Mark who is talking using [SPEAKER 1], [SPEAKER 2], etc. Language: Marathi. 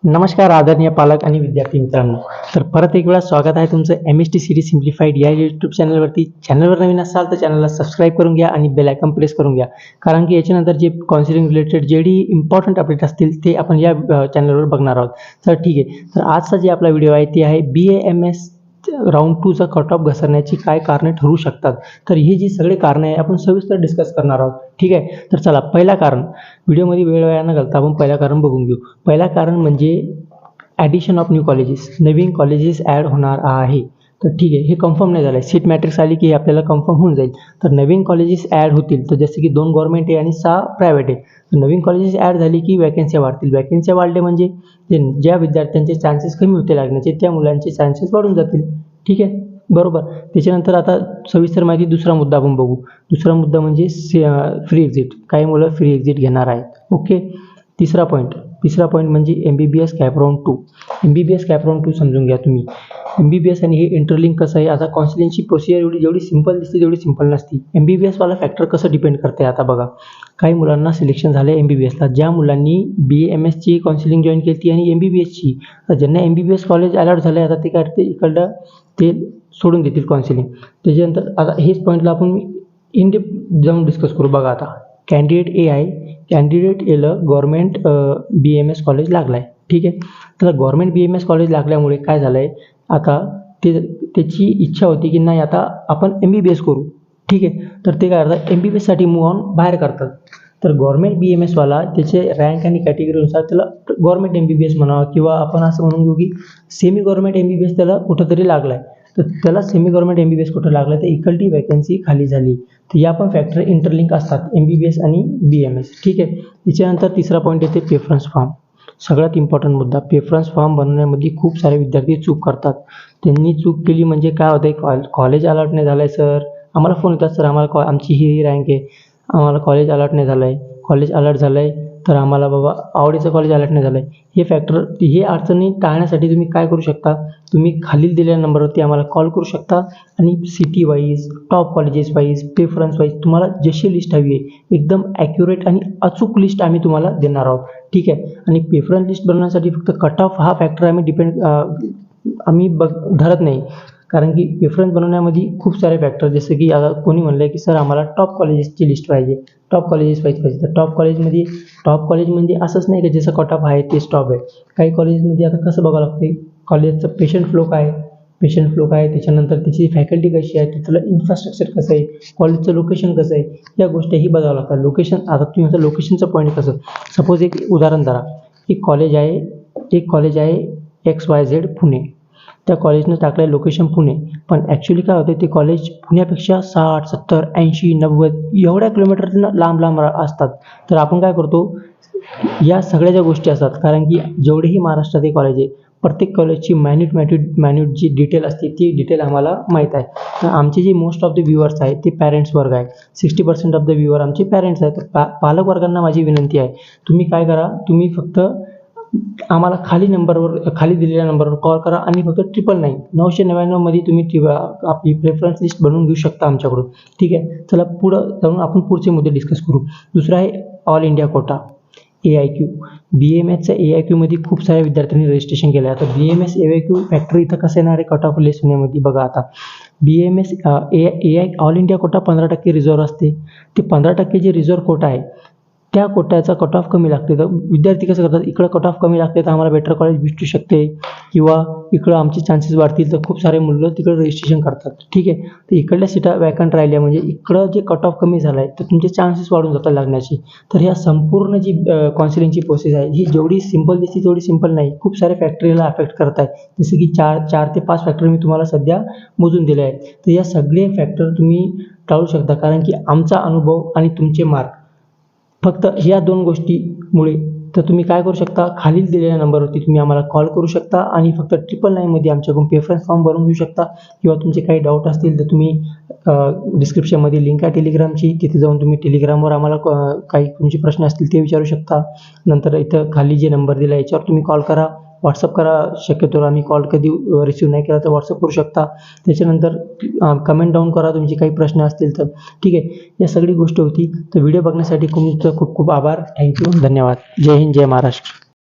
[SPEAKER 1] नमस्कार आदरणीय पालक आणि विद्यार्थी मित्रांनो. तर परत एक वेळा स्वागत आहे तुमचं एम-एस-टी सीरीज सिम्प्लिफाईड या यूट्यूब चॅनलवरती. चॅनलवर नवीन असाल तर चॅनलला सबस्क्राईब करून घ्या आणि बेल आयकॉन प्रेस करून घ्या. कारण की याच्यानंतर जे काउन्सिलिंग रिलेटेड जेही इम्पॉर्टंट अपडेट असतील ते आपण या चॅनलवर बघणार आहोत. तर ठीक आहे. तर आजचा जे आपला व्हिडिओ आहे ते आहे BAMS राऊंड 2चा कट ऑफ घसरण्याची काय कारणे ठरू शकतात. तर ही जी सगळी कारणे आहे आपण सविस्तर डिस्कस करणार आहोत. ठीक आहे. तर चला पहिला कारण, व्हिडिओमध्ये वेळ वाया न घालता आपण पहिला कारण बघून घेऊ. पहिला कारण म्हणजे ॲडिशन ऑफ न्यू कॉलेजेस, नवीन कॉलेजेस ॲड होणार आहे. तर ठीक आहे, हे कन्फर्म नाही झालं आहे. सीट मॅट्रिक्स आली की हे आपल्याला कन्फर्म होऊन जाईल. तर नवीन कॉलेजेस ॲड होतील. तर जसे की 2 गव्हर्नमेंट आहे आणि 6 प्रायव्हेट आहे. तर नवीन कॉलेजेस ॲड झाली की वॅकन्सी वाढतील. वॅकन्सी वाढले म्हणजे ज्या विद्यार्थ्यांचे चान्सेस कमी होते लागण्याचे त्या मुलांचे चान्सेस वाढून जातील. ठीक आहे, बरोबर. त्याच्यानंतर आता सविस्तर माहिती दुसरा मुद्दा आपण बघू. दुसरा मुद्दा म्हणजे फ्री एक्झिट. काही मुलं फ्री एक्झिट घेणार आहेत. ओके. तिसरा पॉईंट म्हणजे MBBS cap round 2. MBBS cap round 2 समजून घ्या तुम्ही. MBBS आणि हे इंटरलिंक कसं आहे, आता काउन्सिलिंगची प्रोसिजर जेवढी सिंपल दिसते तेवढी सिंपल नसते. MBBS वाला फॅक्टर कसं डिपेंड करते आता बघा. काही मुलांना सिलेक्शन झालं आहे MBBSला. ज्या मुलांनी BAMSची काउन्सिलिंग जॉईन केली आणि MBBSची, तर ज्यांना MBBS कॉलेज अलॉट झालं आहे आता ते काय करते इकडलं ते सोडून देतील काउन्सिलिंग. त्याच्यानंतर आता हेच पॉईंटला आपण इन डेप्थ जाऊन डिस्कस करू. बघा आता कॅन्डिडेट एला गव्हर्नमेंट BAMS कॉलेज लागला आहे. ठीक आहे. तर गव्हर्नमेंट BAMS कॉलेज लागल्यामुळे काय झालं आहे, आता त्याची इच्छा होती की नाही आता आपण MBBS करू. ठीक आहे. तर ते काय करतात MBBSसाठी मूव्ह ऑन बाहेर करतात. तर गव्हर्नमेंट BAMS वाला त्याचे रँक आणि कॅटेगरीनुसार त्याला गव्हर्नमेंट MBBS म्हणावं किंवा आपण असं म्हणून घेऊ की सेमी गव्हर्नमेंट MBBS त्याला कुठंतरी लागला आहे. तर त्याला सेमी गव्हर्नमेंट MBBS कुठं लागलं तर इकडली वॅकन्सी खाली झाली. तर या पण फॅक्टर इंटरलिंक असतात MBBS आणि BAMS. ठीक आहे. त्याच्यानंतर तिसरा पॉईंट येते प्रेफरन्स फॉर्म. सगळ्यात इम्पॉर्टंट मुद्दा, प्रेफरन्स फॉर्म बनवण्यामध्ये खूप सारे विद्यार्थी चूक करतात. त्यांनी चूक केली म्हणजे काय होतं, कॉलेज अलॉट नाही झालं आहे सर, आम्हाला फोन येतात सर आम्हाला आमची ही रँक आहे, आम्हाला कॉलेज अलॉट नाही झालं आहे. कॉलेज अलॉट झालं आहे तर आम्हाला बाबा आवडीचं कॉलेज अलॉट नाही झालं आहे. हे अडचणी टाळण्यासाठी तुम्ही काय करू शकता, तुम्ही खालील दिलेल्या नंबरवरती आम्हाला कॉल करू शकता आणि city wise, top colleges wise, preference wise तुम्हाला जशी लिस्ट हवी आहे एकदम ॲक्युरेट आणि अचूक लिस्ट आम्ही तुम्हाला देणार आहोत. ठीक आहे. आणि प्रेफरन्स लिस्ट बनवण्यासाठी फक्त कट ऑफ हा फॅक्टर आम्ही धरत नाही. कारण की प्रेफरन्स बनवण्यामध्ये खूप सारे फॅक्टर, जसं की आता कोणी म्हणलं की सर आम्हाला टॉप कॉलेजेसची लिस्ट पाहिजे, टॉप कॉलेजेस पाहिजे. तर टॉप कॉलेज म्हणजे असंच नाही की जसं कट ऑफ आहे तेच टॉप आहे. काही कॉलेजमध्ये आता कसं बघावं लागते, कॉलेजचं पेशंट फ्लो काय आहे, त्याच्यानंतर त्याची फॅकल्टी कशी आहे, त्याचं इन्फ्रास्ट्रक्चर कसं आहे, कॉलेजचं लोकेशन कसं आहे, या गोष्टीही बघावं लागतात. लोकेशन, आता तुम्ही म्हणता लोकेशनचं पॉईंट कसं, सपोज एक उदाहरण धरा, एक कॉलेज आहे XYZ पुणे. त्या कॉलेजनं टाकलं आहे लोकेशन पुणे, पण ॲक्च्युली काय होतं ते कॉलेज पुण्यापेक्षा 60, 70, 80, 90 एवढ्या किलोमीटरनं लांब असतात. तर आपण काय करतो, या सगळ्या ज्या गोष्टी असतात, कारण की जेवढेही महाराष्ट्रातील कॉलेज आहे प्रत्येक कॉलेजची मॅन्यूट जी डिटेल असते ती डिटेल आम्हाला माहीत आहे. तर आमचे जे मोस्ट ऑफ द व्ह्युअर्स आहेत ते पॅरेंट्स वर्ग आहे. 60% ऑफ द व्ह्युअर आमचे पॅरेंट्स आहेत. तर पालक वर्गांना माझी विनंती आहे, तुम्ही काय करा, तुम्ही फक्त आम्हाला खाली दिलेल्या नंबरवर कॉल करा आणि फक्त 999 मध्ये तुम्ही आपली प्रेफरन्स लिस्ट बनवून घेऊ शकता आमच्याकडून. ठीक आहे. चला पुढं जाऊन आपण पुढचे मुद्दे डिस्कस करू. दुसरा आहे ऑल इंडिया कोटा AIQ. BAMSच्या AIQमध्ये खूप साऱ्या विद्यार्थ्यांनी रजिस्ट्रेशन केलं आहे. आता BAMS AIQ फॅक्टर इथं कसं येणार आहे कट ऑफ लिस्ट होण्यामध्ये. बघा आता BAMS all India quota 15% reserve असते. ते 15% जे रिझर्व्ह कोटा आहे त्या कोट्याचा कट ऑफ कमी लागते. तर विद्यार्थी कसं करतात, इकडं कट ऑफ कमी लागते तर आम्हाला बेटर कॉलेज भेटू शकते किंवा इकडं आमचे चान्सेस वाढतील, तर खूप सारे मुलं तिकडे रजिस्ट्रेशन करतात. ठीक आहे. तर इकडल्या सीटा वॅकंट राहिल्या म्हणजे इकडं जे कट ऑफ कमी झाला आहे तर तुमचे चान्सेस वाढून जातात लागण्याची. तर ह्या संपूर्ण जी काउन्सिलिंगची प्रोसेस आहे ही जेवढी सिंपल दिसते तेवढी सिंपल नाही. खूप सारे फॅक्टरीला अफेक्ट करत आहे. जसं की 4 ते 5 फॅक्टर मी तुम्हाला सध्या मोजून दिले आहेत. तर या सगळे फॅक्टर तुम्ही टाळू शकता, कारण की आमचा अनुभव आणि तुमचे मार्क फक्त ह्या 2 गोष्टीमुळे. तर तुम्ही काय करू शकता, खालील दिलेल्या नंबरवरती तुम्ही आम्हाला कॉल करू शकता आणि फक्त 999 मध्ये आमच्याकडून प्रेफरन्स फॉर्म भरून घेऊ शकता. किंवा तुमचे काही डाऊट असतील तर तुम्ही डिस्क्रिप्शनमध्ये लिंक आहे टेलिग्रामची, तिथे जाऊन तुम्ही टेलिग्रामवर आम्हाला काही तुमचे प्रश्न असतील ते विचारू शकता. नंतर इथं खाली जे नंबर दिला याच्यावर तुम्ही कॉल करा, व्हॉट्सअप करा. शक्यतो आम्ही कॉल कधी रिसीव्ह नाही केला तर व्हॉट्सअप करू शकता. त्याच्यानंतर कमेंट डाऊन करा तुमचे काही प्रश्न असतील तर. ठीक आहे. या सगळी गोष्ट होती. तर व्हिडिओ बघण्यासाठी तुमचं खूप खूप आभार. थँक्यू, धन्यवाद. जय हिंद, जय महाराष्ट्र.